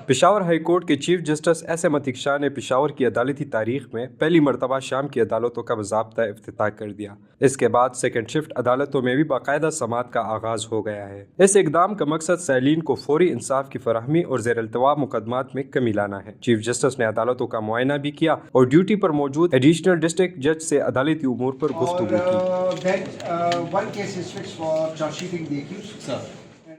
Peshawar high court کے chief justice SM Atiq شاہ نے پشاور کی عدالتی تاریخ میں پہلی مرتبہ شام کی عدالتوں کا باضابطہ افتتاح کر دیا۔ اس کے بعد سیکنڈ شفٹ عدالتوں میں بھی باقاعدہ سماعت کا آغاز ہو گیا ہے۔ اس اقدام کا مقصد سائلین کو فوری انصاف کی فراہمی اور زیر التواء مقدمات میں کمی لانا ہے۔ چیف جسٹس نے عدالتوں کا معائنہ بھی کیا اور ڈیوٹی پر موجود ایڈیشنل ڈسٹرکٹ جج سے عدالتی امور پر گفتگو کی۔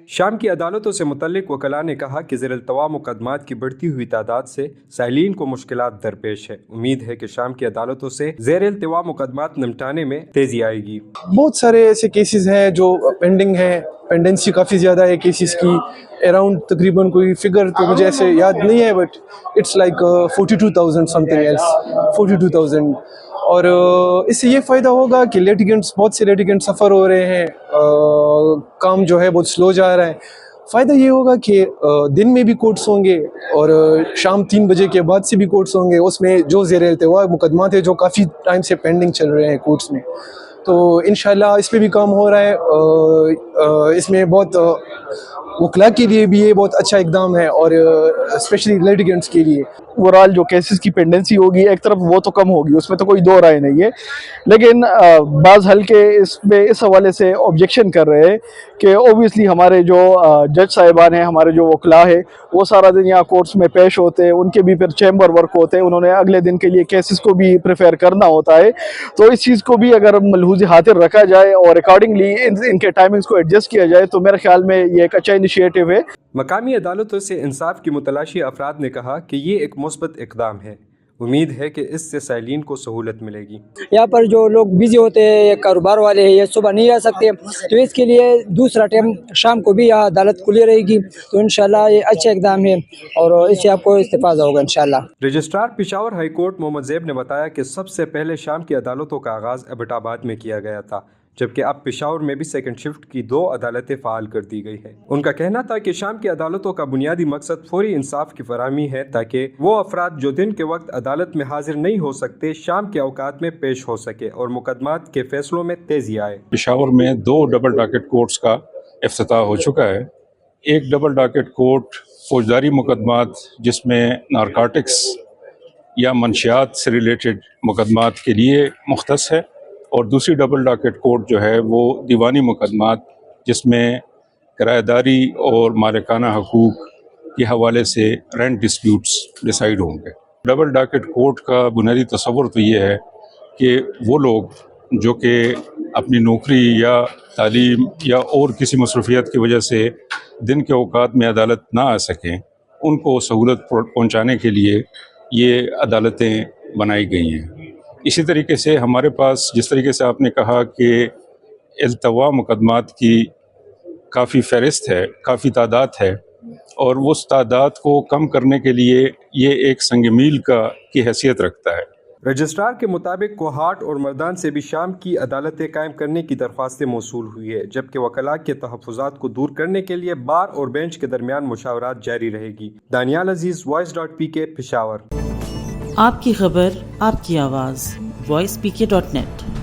شام کی عدالتوں سے متعلق وکلاء نے کہا کہ زیر التواء مقدمات کی بڑھتی ہوئی تعداد سے سائلین کو مشکلات درپیش ہے۔ امید ہے کہ شام کی عدالتوں سے زیر التواء مقدمات نمٹانے میں تیزی آئے گی۔ بہت سارے ایسے کیسز ہیں جو پینڈنگ ہیں، پینڈنسی کافی زیادہ ہے کیسز کی، اراؤنڈ تقریباً کوئی فگر تو مجھے ایسے یاد نہیں ہے، but it's like 42,000 something else 42,000۔ اور اس سے یہ فائدہ ہوگا کہ لیٹیگنٹس، بہت سے لیٹیگنٹ سفر ہو رہے ہیں، کام جو ہے بہت سلو جا رہا ہے۔ فائدہ یہ ہوگا کہ دن میں بھی کورٹس ہوں گے اور شام 3 بجے کے بعد سے بھی کورٹس ہوں گے۔ اس میں جو زیر التواء مقدمات ہیں جو کافی ٹائم سے پینڈنگ چل رہے ہیں کورٹس میں، تو انشاءاللہ اس پہ بھی کام ہو رہا ہے۔ اس میں بہت وکلاء کے لیے بھی یہ بہت اچھا اقدام ہے اور اسپیشلی لیٹیگنٹس کے لیے۔ اوورال جو کیسز کی پینڈنسی ہوگی ایک طرف وہ تو کم ہوگی، اس میں تو کوئی دو رائے نہیں ہے، لیکن بعض حلقے اس حوالے سے آبجیکشن کر رہے ہیں کہ اوبویسلی ہمارے جو جج صاحبان ہیں، ہمارے جو وکلاء ہیں، وہ سارا دن یہاں کورٹس میں پیش ہوتے ہیں، ان کے بھی پھر چیمبر ورک ہوتے ہیں، انہوں نے اگلے دن کے لیے کیسز کو بھی پریفیئر کرنا ہوتا ہے۔ تو اس چیز کو بھی اگر ملحوظ خاطر رکھا جائے اور اکارڈنگلی ان کے ٹائمنگز کو ایڈجسٹ کیا جائے تو میرے خیال میں یہ ایک اچھا انیشیٹو ہے۔ مقامی عدالتوں سے انصاف کی متلاشی افراد نے کہا کہ یہ ایک مثبت اقدام ہے۔ امید ہے کہ اس سے سائلین کو سہولت ملے گی۔ یہاں پر جو لوگ بزی ہوتے ہیں یا کاروبار والے ہیں، یہ صبح نہیں آ سکتے، تو اس کے لیے دوسرا ٹائم شام کو بھی یہاں عدالت کھلی رہے گی، تو انشاءاللہ یہ اچھا اقدام ہے اور اس سے آپ کو استفادہ ہوگا انشاءاللہ۔ رجسٹرار پشاور ہائی کورٹ محمد زیب نے بتایا کہ سب سے پہلے شام کی عدالتوں کا آغاز ایبٹ آباد میں کیا گیا تھا، جبکہ اب پشاور میں بھی سیکنڈ شفٹ کی 2 عدالتیں فعال کر دی گئی ہیں۔ ان کا کہنا تھا کہ شام کی عدالتوں کا بنیادی مقصد فوری انصاف کی فراہمی ہے تاکہ وہ افراد جو دن کے وقت عدالت میں حاضر نہیں ہو سکتے شام کے اوقات میں پیش ہو سکے اور مقدمات کے فیصلوں میں تیزی آئے۔ پشاور میں 2 ڈبل ڈاکٹ کورٹس کا افتتاح ہو چکا ہے۔ ایک ڈبل ڈاکٹ کورٹ فوجداری مقدمات جس میں نارکاٹکس یا منشیات سے ریلیٹڈ مقدمات کے لیے مختص ہے، اور دوسری ڈبل ڈاکٹ کورٹ جو ہے وہ دیوانی مقدمات جس میں کرایہ داری اور مالکانہ حقوق کے حوالے سے رینٹ ڈسپیوٹس ڈیسائیڈ ہوں گے۔ ڈبل ڈاکٹ کورٹ کا بنیادی تصور تو یہ ہے کہ وہ لوگ جو کہ اپنی نوکری یا تعلیم یا اور کسی مصروفیت کی وجہ سے دن کے اوقات میں عدالت نہ آ سکیں، ان کو سہولت پہنچانے کے لیے یہ عدالتیں بنائی گئی ہیں۔ اسی طریقے سے ہمارے پاس جس طریقے سے آپ نے کہا کہ التواء مقدمات کی کافی فہرست ہے، کافی تعداد ہے، اور اس تعداد کو کم کرنے کے لیے یہ ایک سنگ میل کی حیثیت رکھتا ہے۔ رجسٹرار کے مطابق کوہاٹ اور مردان سے بھی شام کی عدالتیں قائم کرنے کی درخواستیں موصول ہوئی ہے، جبکہ وکلاء کے تحفظات کو دور کرنے کے لیے بار اور بینچ کے درمیان مشاورات جاری رہے گی۔ دانیال عزیز، voice.pk، پشاور۔ آپ کی خبر، آپ کی آواز، voicepk.net۔